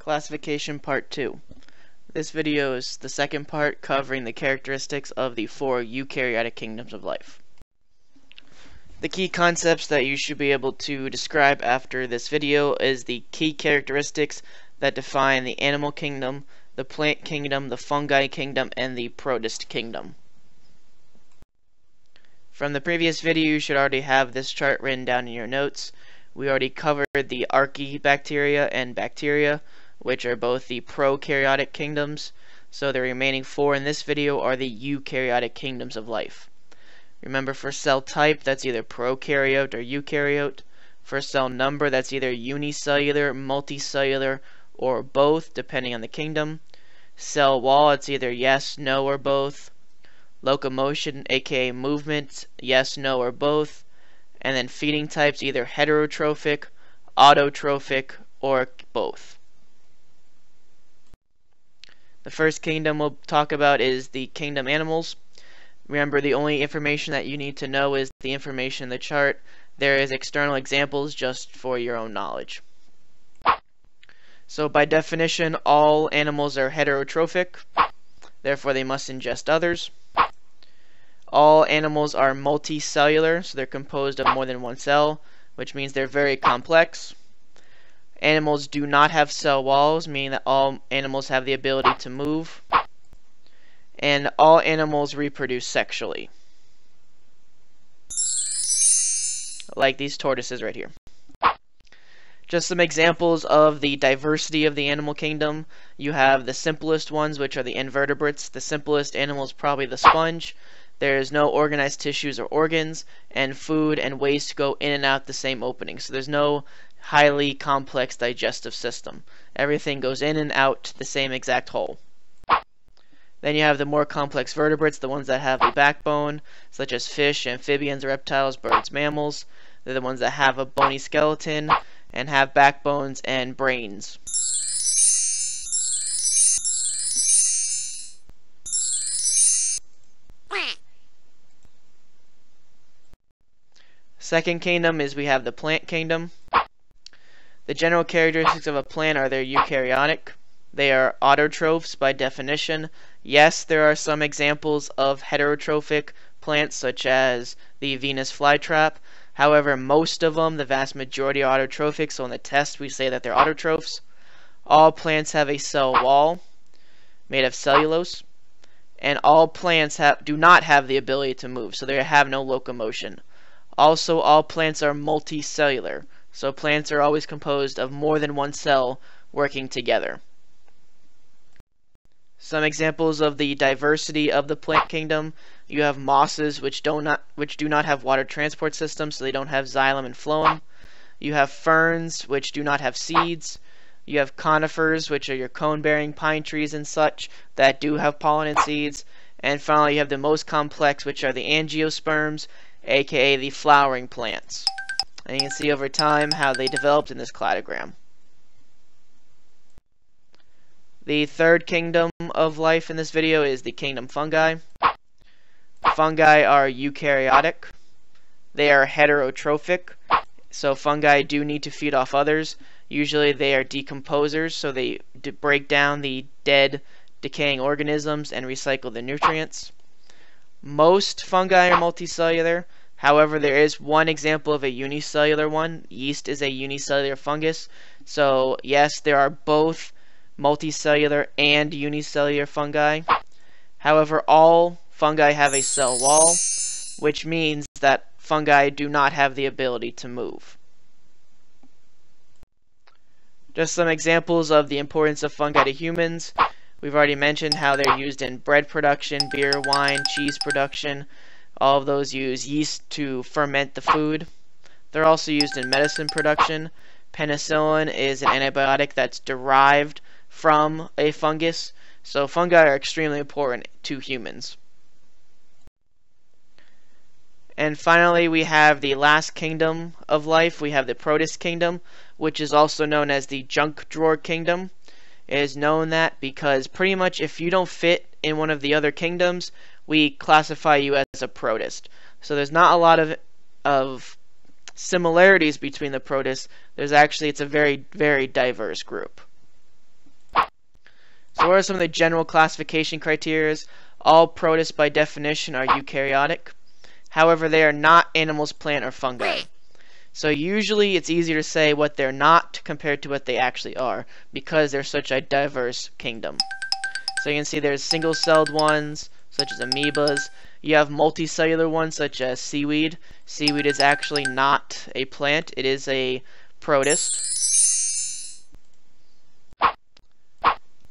Classification Part 2. This video is the second part covering the characteristics of the 4 eukaryotic kingdoms of life. The key concepts that you should be able to describe after this video is the key characteristics that define the animal kingdom, the plant kingdom, the fungi kingdom, and the protist kingdom. From the previous video, you should already have this chart written down in your notes. We already covered the archaebacteria and bacteria, which are both the prokaryotic kingdoms, so the remaining 4 in this video are the eukaryotic kingdoms of life. Remember, for cell type, that's either prokaryote or eukaryote. For cell number, that's either unicellular, multicellular, or both, depending on the kingdom. Cell wall, it's either yes, no, or both. Locomotion, aka movement, yes, no, or both. And then feeding types, either heterotrophic, autotrophic, or both. The first kingdom we'll talk about is the kingdom animals. Remember, the only information that you need to know is the information in the chart. There is external examples just for your own knowledge. So by definition, all animals are heterotrophic, therefore they must ingest others. All animals are multicellular, so they're composed of more than one cell, which means they're very complex. Animals do not have cell walls, meaning that all animals have the ability to move. And all animals reproduce sexually, like these tortoises right here. Just some examples of the diversity of the animal kingdom. You have the simplest ones, which are the invertebrates. The simplest animal is probably the sponge. There is no organized tissues or organs, and food and waste go in and out the same opening. So there's no highly complex digestive system. Everything goes in and out the same exact hole. Then you have the more complex vertebrates, the ones that have a backbone, such as fish, amphibians, reptiles, birds, mammals. They're the ones that have a bony skeleton and have backbones and brains. Second kingdom is we have the plant kingdom. The general characteristics of a plant are they're eukaryotic. They are autotrophs by definition. Yes, there are some examples of heterotrophic plants, such as the Venus flytrap. However, most of them, the vast majority, are autotrophic, so in the test we say that they're autotrophs. All plants have a cell wall made of cellulose, and all plants do not have the ability to move, so they have no locomotion. Also, all plants are multicellular, so plants are always composed of more than one cell working together. Some examples of the diversity of the plant kingdom: you have mosses, which do not have water transport systems, so they don't have xylem and phloem. You have ferns, which do not have seeds. You have conifers, which are your cone-bearing pine trees and such, that do have pollen and seeds. And finally, you have the most complex, which are the angiosperms, aka the flowering plants. And you can see over time how they developed in this cladogram. The third kingdom of life in this video is the kingdom fungi. Fungi are eukaryotic. They are heterotrophic, so fungi do need to feed off others. Usually they are decomposers, so they break down the dead, decaying organisms and recycle the nutrients. Most fungi are multicellular. However, there is one example of a unicellular one. Yeast is a unicellular fungus. So yes, there are both multicellular and unicellular fungi. However, all fungi have a cell wall, which means that fungi do not have the ability to move. Just some examples of the importance of fungi to humans. We've already mentioned how they're used in bread production, beer, wine, cheese production. All of those use yeast to ferment the food. They're also used in medicine production. Penicillin is an antibiotic that's derived from a fungus, so fungi are extremely important to humans. And finally, we have the last kingdom of life. We have the Protist Kingdom, which is also known as the junk drawer kingdom. It is known that because pretty much if you don't fit in one of the other kingdoms, we classify you as a protist. So there's not a lot of similarities between the protists. It's a very, very diverse group. So what are some of the general classification criteria? All protists by definition are eukaryotic. However, they are not animals, plant, or fungi. So usually it's easier to say what they're not compared to what they actually are because they're such a diverse kingdom. So you can see there's single-celled ones, such as amoebas. You have multicellular ones, such as seaweed. Seaweed is actually not a plant. It is a protist.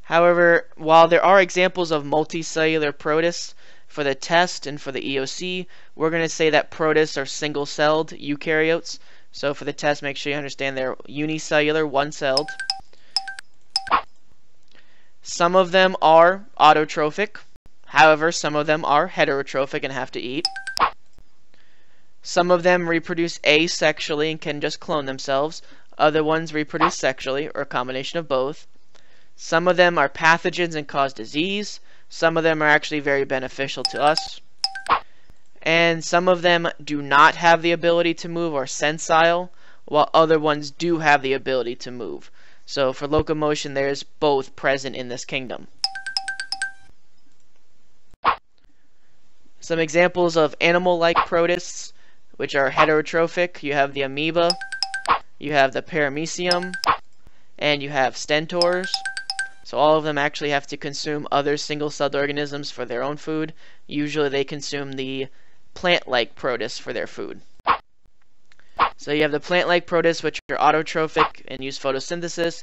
However, while there are examples of multicellular protists, for the test and for the EOC, we're going to say that protists are single-celled eukaryotes. So for the test, make sure you understand they're unicellular, one-celled. Some of them are autotrophic. However, some of them are heterotrophic and have to eat. Some of them reproduce asexually and can just clone themselves. Other ones reproduce sexually, or a combination of both. Some of them are pathogens and cause disease. Some of them are actually very beneficial to us. And some of them do not have the ability to move or are sensile, while other ones do have the ability to move. So for locomotion, there's both present in this kingdom. Some examples of animal-like protists, which are heterotrophic. You have the amoeba, you have the paramecium, and you have stentors. So all of them actually have to consume other single-celled organisms for their own food. Usually they consume the plant-like protists for their food. So you have the plant-like protists, which are autotrophic and use photosynthesis.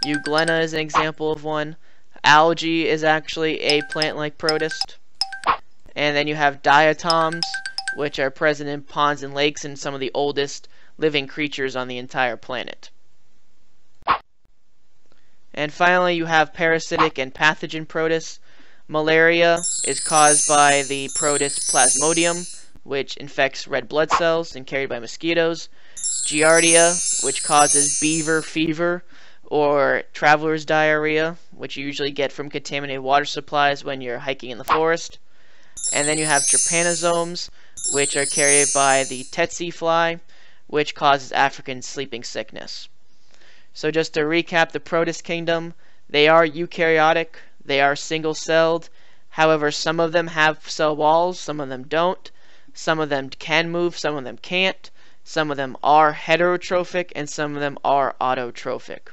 Euglena is an example of one. Algae is actually a plant-like protist. And then you have diatoms, which are present in ponds and lakes and some of the oldest living creatures on the entire planet. And finally, you have parasitic and pathogen protists. Malaria is caused by the protist Plasmodium, which infects red blood cells and carried by mosquitoes. Giardia, which causes beaver fever or traveler's diarrhea, which you usually get from contaminated water supplies when you're hiking in the forest. And then you have trypanosomes, which are carried by the tsetse fly, which causes African sleeping sickness. So just to recap the Protist Kingdom, they are eukaryotic, they are single-celled. However, some of them have cell walls, some of them don't. Some of them can move, some of them can't. Some of them are heterotrophic, and some of them are autotrophic.